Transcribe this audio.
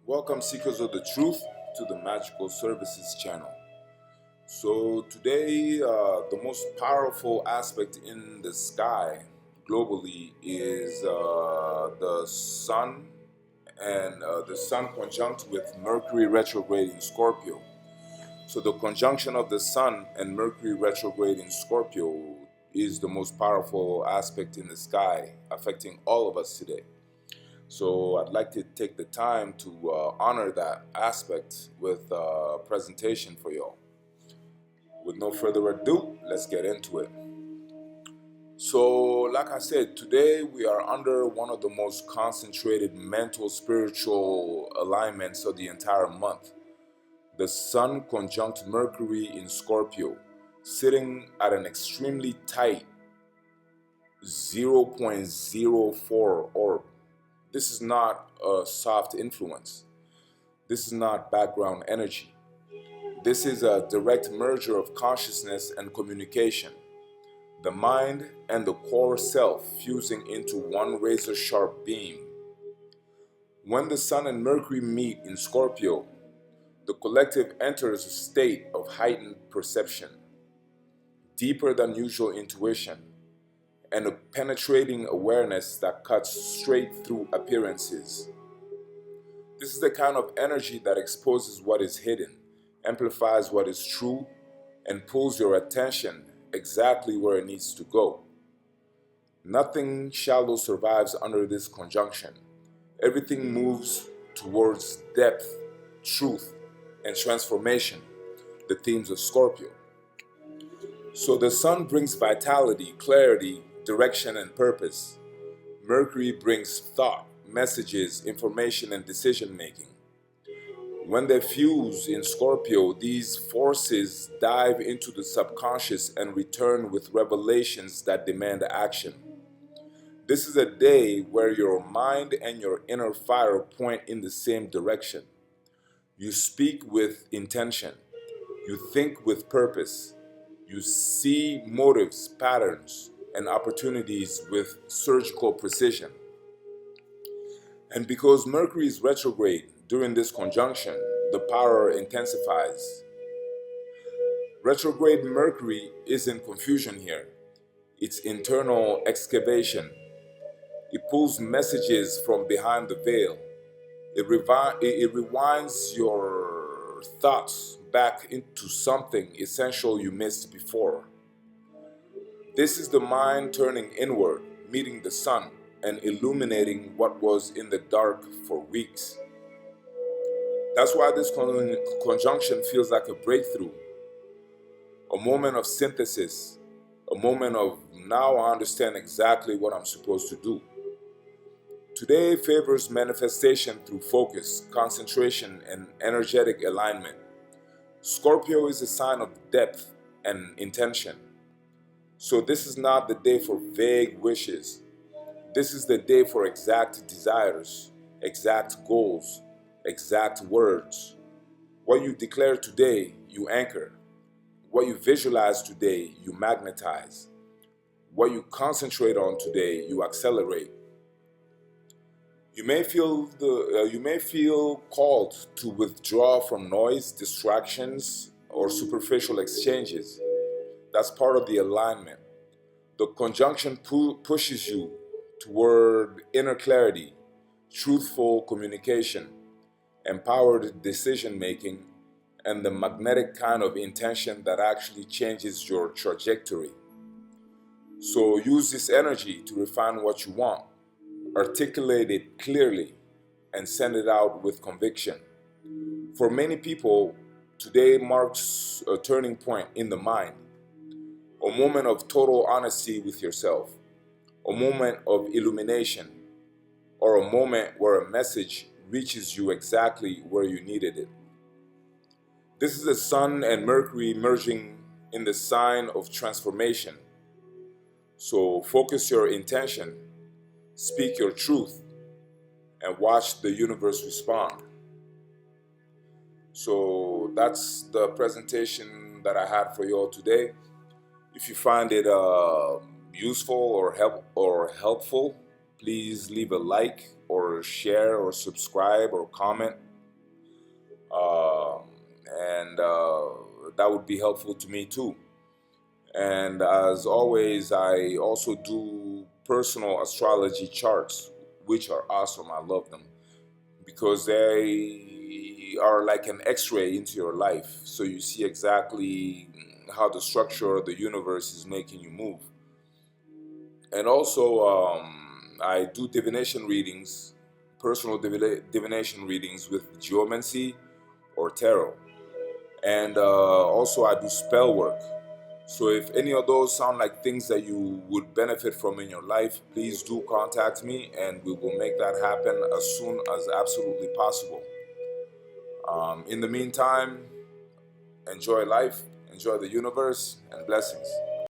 Welcome, seekers of the truth, to the Magical Services channel. So, today, the most powerful aspect in the sky globally is the Sun and the Sun conjunct with Mercury retrograde in Scorpio. So, the conjunction of the Sun and Mercury retrograde in Scorpio is the most powerful aspect in the sky, affecting all of us today. So I'd like to take the time to honor that aspect with a presentation for y'all. With no further ado, let's get into it. So, like I said, today we are under one of the most concentrated mental spiritual alignments of the entire month. The Sun conjunct Mercury in Scorpio, sitting at an extremely tight 0.04 orb. This is not a soft influence. This is not background energy. This is a direct merger of consciousness and communication. The mind and the core self fusing into one razor-sharp beam. When the Sun and Mercury meet in Scorpio, the collective enters a state of heightened perception, deeper than usual intuition, and a penetrating awareness that cuts straight through appearances. This is the kind of energy that exposes what is hidden, amplifies what is true, and pulls your attention exactly where it needs to go. Nothing shallow survives under this conjunction. Everything moves towards depth, truth, and transformation, the themes of Scorpio. So the Sun brings vitality, clarity, direction, and purpose. Mercury brings thought, messages, information, and decision making. When they fuse in Scorpio, these forces dive into the subconscious and return with revelations that demand action. This is a day where your mind and your inner fire point in the same direction. You speak with intention. You think with purpose. You see motives, patterns, and opportunities with surgical precision. And because Mercury is retrograde during this conjunction, the power intensifies. Retrograde Mercury isn't confusion here. It's internal excavation. It pulls messages from behind the veil. It rewinds your thoughts back into something essential you missed before. This is the mind turning inward, meeting the sun, and illuminating what was in the dark for weeks. That's why this conjunction feels like a breakthrough, a moment of synthesis, a moment of now I understand exactly what I'm supposed to do. Today favors manifestation through focus, concentration, and energetic alignment. Scorpio is a sign of depth and intention. So this is not the day for vague wishes. This is the day for exact desires, exact goals, exact words. What you declare today, you anchor. What you visualize today, you magnetize. What you concentrate on today, you accelerate. You may feel called to withdraw from noise, distractions, or superficial exchanges. That's part of the alignment. The conjunction pushes you toward inner clarity, truthful communication, empowered decision making, and the magnetic kind of intention that actually changes your trajectory. So use this energy to refine what you want, articulate it clearly, and send it out with conviction. For many people, today marks a turning point in the mind, a moment of total honesty with yourself, a moment of illumination, or a moment where a message reaches you exactly where you needed it. This is the Sun and Mercury merging in the sign of transformation. So focus your intention, speak your truth, and watch the universe respond. So that's the presentation that I had for you all today. If you find it useful or helpful, please leave a like or share or subscribe or comment. Um, and that would be helpful to me too. And as always, I also do personal astrology charts, which are awesome. I love them because they are like an x-ray into your life. So you see exactly how the structure of the universe is making you move. And also, I do divination readings, personal divination readings with geomancy or tarot. And also, I do spell work. So if any of those sound like things that you would benefit from in your life, please do contact me and we will make that happen as soon as absolutely possible. In the meantime, enjoy life, enjoy the universe, and blessings.